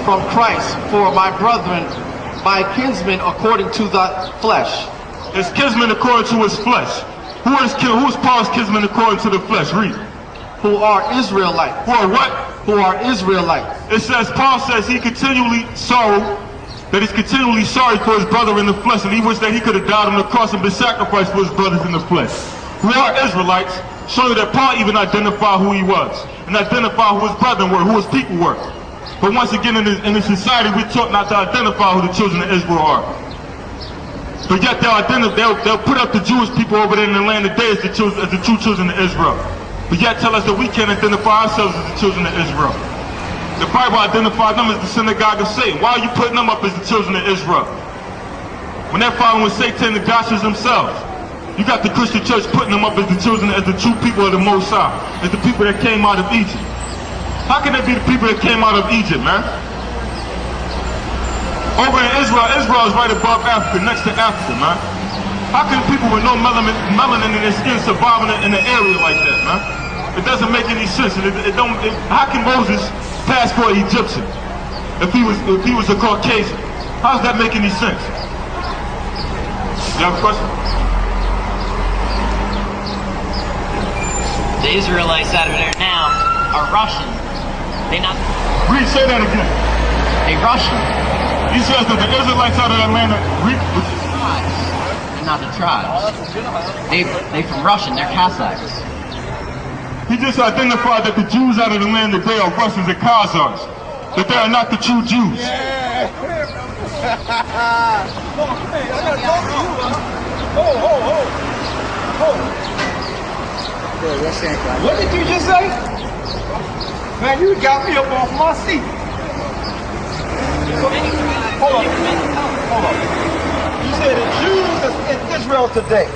from Christ for my brethren, my kinsmen according to the flesh. His kinsmen according to his flesh. Who is Paul's kinsmen according to the flesh? Read. Who are Israelites. Who are what? Who are Israelites. It says, Paul says he's continually sorry for his brother in the flesh, and he wished that he could have died on the cross and been sacrificed for his brothers in the flesh. Who are Israelites, showing that Paul even identified who he was, and identified who his brethren were, who his people were. But once again, in the society, we're taught not to identify who the children of Israel are. But yet they'll put up the Jewish people over there in the land today as the true children of Israel. But yet tell us that we can't identify ourselves as the children of Israel. The Bible identified them as the synagogue of Satan. Why are you putting them up as the children of Israel? When they're following Satan and the gospels themselves. You got the Christian church putting them up as the children, as the true people of the Most High, as the people that came out of Egypt. How can they be the people that came out of Egypt, man? Over in Israel is right above Africa, next to Africa, man. How can people with no melanin in their skin survive in an area like that, man? It doesn't make any sense. How can Moses pass for an Egyptian if he was a Caucasian? How does that make any sense? You have a question? The Israelites out of there now are Russian. They not. Read, say that again. They Russian. He says that the Israelites out of that land are tribes. They're not the tribes. They from Russian. They're Cossacks. He just identified that the Jews out of the land today are Russians and Khazars. That they are not the true Jews. Yeah. What did you just say? Man, you got me up off my seat. Hold on. You said the Jews in Israel today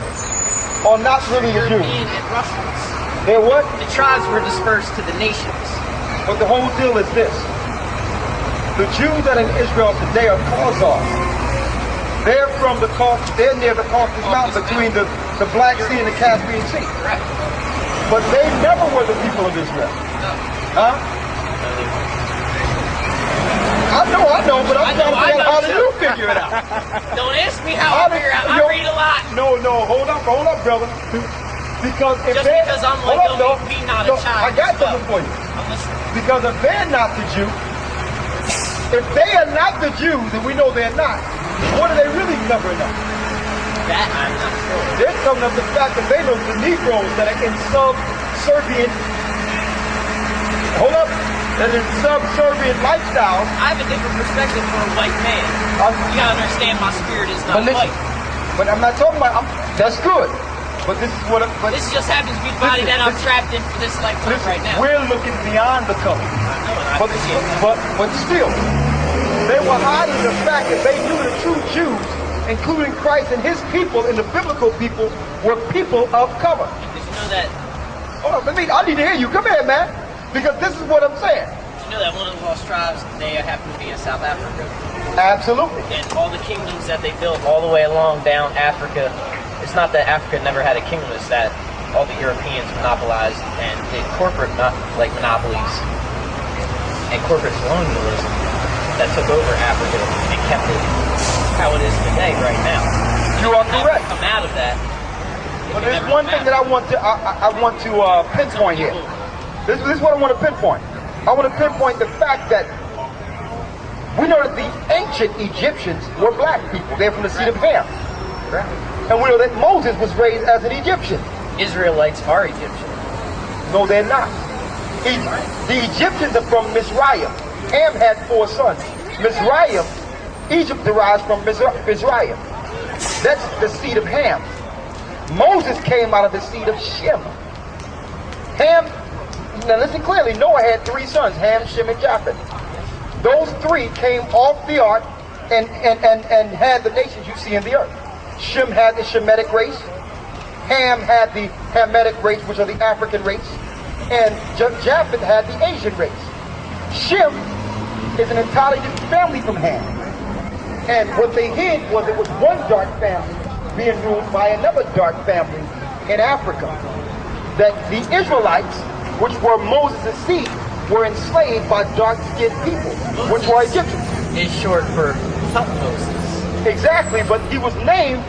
are not really the Jews. European and Russians. They're what? The tribes were dispersed to the nations. But the whole deal is this. The Jews that are in Israel today are Khazars. They're they're near the Caucasus Mountain between the Black Sea and the Caspian Sea. Correct. But they never were the people of Israel. Huh? I know, but I'm trying to figure out how do you figure it out? Don't ask me how I figure out. I read a lot. No, hold up, brother. Because if Just because I'm like, be not a child. I got something for you. Because if they're not the Jew, if they are not the Jews, and we know they're not, what are they really covering up? That I'm not sure. They're covering up the fact that they know the Negroes that are in subservient. Hold up. That is subservient lifestyle. I have a different perspective for a white man. You gotta understand my spirit is not white. But I'm not talking about, that's good. But this is what this just happens to be the body that I'm trapped in for this lifetime right now. We're looking beyond the color. I know, and I appreciate that. But still, they were hiding the fact that they knew the true Jews, including Christ and his people and the biblical people, were people of color. Did you know that? Hold on, I need to hear you. Come here, man. Because this is what I'm saying. Did you know that one of the lost tribes, they happen to be in South Africa? Absolutely. And all the kingdoms that they built all the way along down Africa, it's not that Africa never had a kingdom, it's that all the Europeans monopolized and did corporate monopolies and corporate colonialism that took over Africa and kept it how it is today, right now. You are correct. Come out of that. But there's one thing that I want to pinpoint here. This is what I want to pinpoint. I want to pinpoint the fact that we know that the ancient Egyptians were black people. They're from the seed of Ham. And we know that Moses was raised as an Egyptian. Israelites are Egyptian. No, they're not. The Egyptians are from Mizraim. Ham had 4 sons. Mizraim, Egypt derives from Mizraim. That's the seed of Ham. Moses came out of the seed of Shem. Ham, now listen clearly, Noah had 3 sons, Ham, Shem, and Japheth. Those 3 came off the ark and had the nations you see in the earth. Shem had the Shemitic race. Ham had the Hamitic race, which are the African race. And Japheth had the Asian race. Shem is an entirely different family from Ham. And what they hid was it was one dark family being ruled by another dark family in Africa. That the Israelites, which were Moses' seed, were enslaved by dark-skinned people, which were Egyptians. It's short for Moses. Exactly, but he was named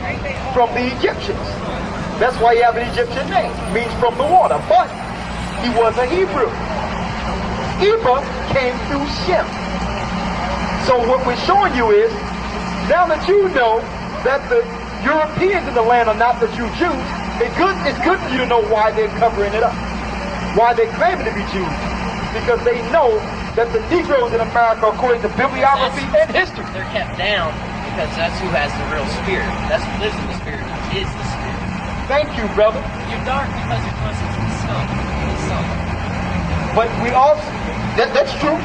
from the Egyptians. That's why he has an Egyptian name, means from the water. But he was a Hebrew. Eber came through Shem. So what we're showing you is, now that you know that the Europeans in the land are not the true Jews, it's good for you to know why they're covering it up. Why they're claiming to be Jews. Because they know that the Negroes in America, according to bibliography and history, They're kept down because that's who has the real spirit. That's who lives in the spirit. He is the spirit. thank you, brother. You're dark because you're closer to the sun. But we also, that's true,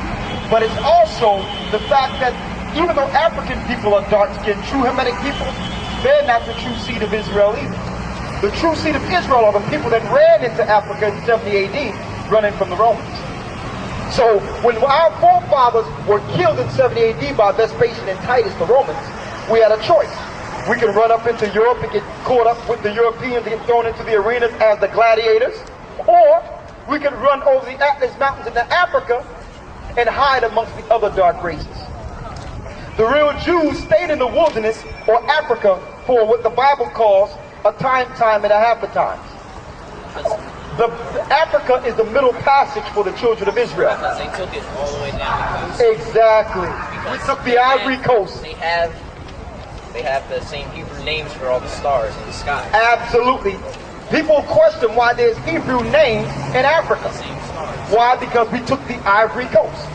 but it's also the fact that even though African people are dark-skinned, true Hamitic people, they're not the true seed of Israel either. The true seed of Israel are the people that ran into Africa in 70 AD, running from the Romans. So when our forefathers were killed in 70 AD by Vespasian and Titus, the Romans, we had a choice. We can run up into Europe and get caught up with the Europeans and get thrown into the arenas as the gladiators, or we can run over the Atlas Mountains into Africa and hide amongst the other dark races. The real Jews stayed in the wilderness or Africa for what the Bible calls a time and a half of times. Africa is the middle passage for the children of Israel. Because they took it all the way down the coast. Exactly. We took the Ivory Coast. They have the same Hebrew names for all the stars in the sky. Absolutely. People question why there's Hebrew names in Africa. The same stars. Why? Because we took the Ivory Coast.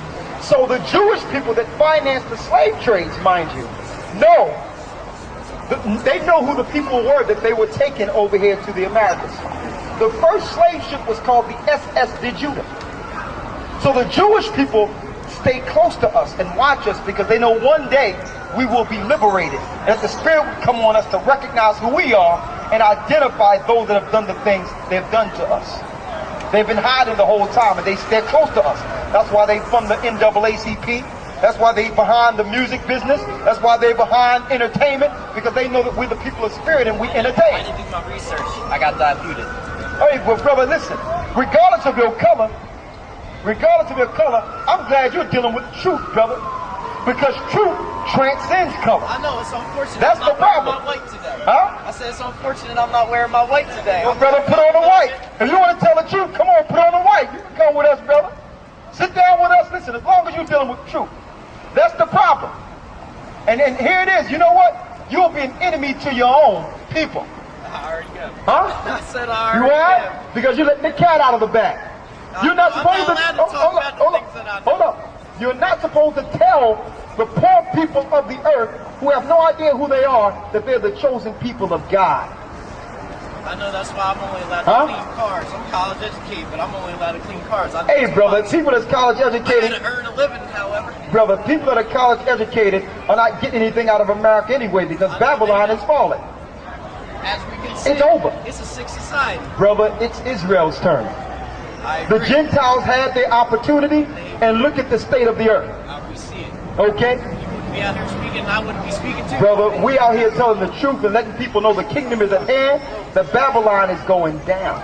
So the Jewish people that financed the slave trades, mind you, know. They know who the people were that they were taking over here to the Americas. The first slave ship was called the SS de Judah. So the Jewish people stay close to us and watch us because they know one day we will be liberated. And that the Spirit will come on us to recognize who we are and identify those that have done the things they've done to us. They've been hiding the whole time and they're close to us. That's why they fund the NAACP. That's why they're behind the music business. That's why they're behind entertainment, because they know that we're the people of spirit and we entertain. I didn't do my research. I got diluted. Hey, well, brother, listen. Regardless of your color, I'm glad you're dealing with truth, brother, because truth transcends color. I know, it's unfortunate. That's I'm the not problem. wearing my white today. Huh? I said it's unfortunate I'm not wearing my white today. Well, brother, put on the white. If you want to tell the truth, come on, put on the white. You can come with us, brother. Sit down with us. Listen, as long as you're dealing with truth. That's the problem. And here it is. You know what? You'll be an enemy to your own people. I already am. Huh? I said I You already are? am. Because you're letting the cat out of the bag. You're not supposed I'm not allowed to talk about the things that I know. Hold up. You're not supposed to tell the poor people of the earth who have no idea who they are that they're the chosen people of God. I know, that's why I'm only allowed to clean cars. I'm college educated, but I'm only allowed to clean cars. Hey, brother, people that's college I educated, gotta earn a living, however. brother, people that are college educated are not getting anything out of America anyway because Babylon is falling. As we can see, It's over. It's a sick society. Brother, it's Israel's turn. I The agree. Gentiles had their opportunity, and look at the state of the earth. We see it. Okay? You wouldn't be out here speaking, I wouldn't be speaking to Brother, you. we out here telling the truth and letting people know the kingdom is at hand, that Babylon is going down.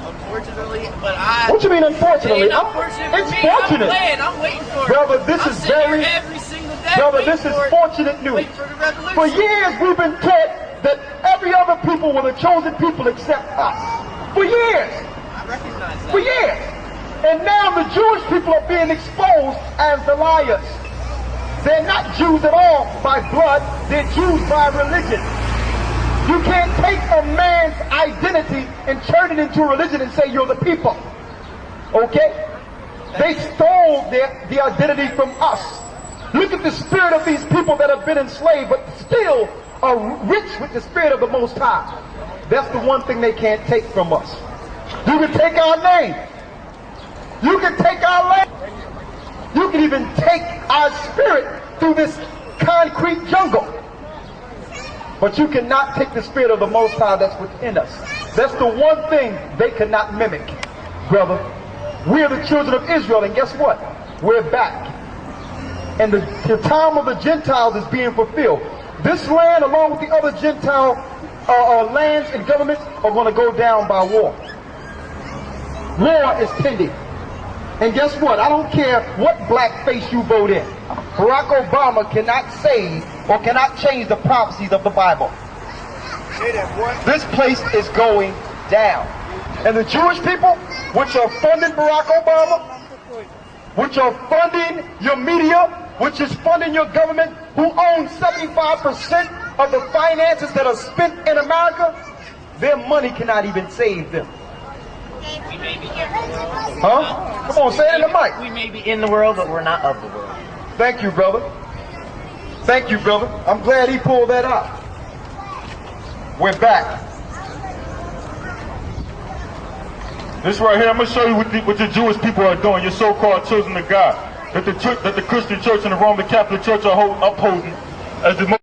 Unfortunately, but I... What you mean, unfortunately? It ain't unfortunate for It's me. fortunate. I'm glad. I'm waiting for it. Brother, this I'm is sitting here very- every single day Brother, waiting this is for it. fortunate news. Waiting for the revolution. For years, we've been taught that every other people were the chosen people except us. For years. I recognize that. For years. And now the Jewish people are being exposed as the liars. They're not Jews at all by blood. They're Jews by religion. You can't take a man's identity and turn it into a religion and say you're the people. Okay? They stole the identity from us. Look at the spirit of these people that have been enslaved but still are rich with the spirit of the Most High. That's the one thing they can't take from us. You can take our name. You can take our land. You can even take our spirit through this concrete jungle. But you cannot take the spirit of the Most High that's within us. That's the one thing they cannot mimic, brother. We're the children of Israel, and guess what? We're back. And the time of the Gentiles is being fulfilled. This land, along with the other Gentile lands and governments, are going to go down by war. War is pending. And guess what? I don't care what black face you vote in. Barack Obama cannot save or cannot change the prophecies of the Bible. This place is going down. And the Jewish people, which are funding Barack Obama, which are funding your media, which is funding your government, who owns 75% of the finances that are spent in America, their money cannot even save them. We may be in the world. Huh? Come on, say it in the mic. We may be in the world, but we're not of the world. Thank you, brother. Thank you, brother. I'm glad he pulled that out. We're back. This right here, I'm going to show you what the Jewish people are doing, your so-called children of God, that the Christian church and the Roman Catholic Church are upholding as the most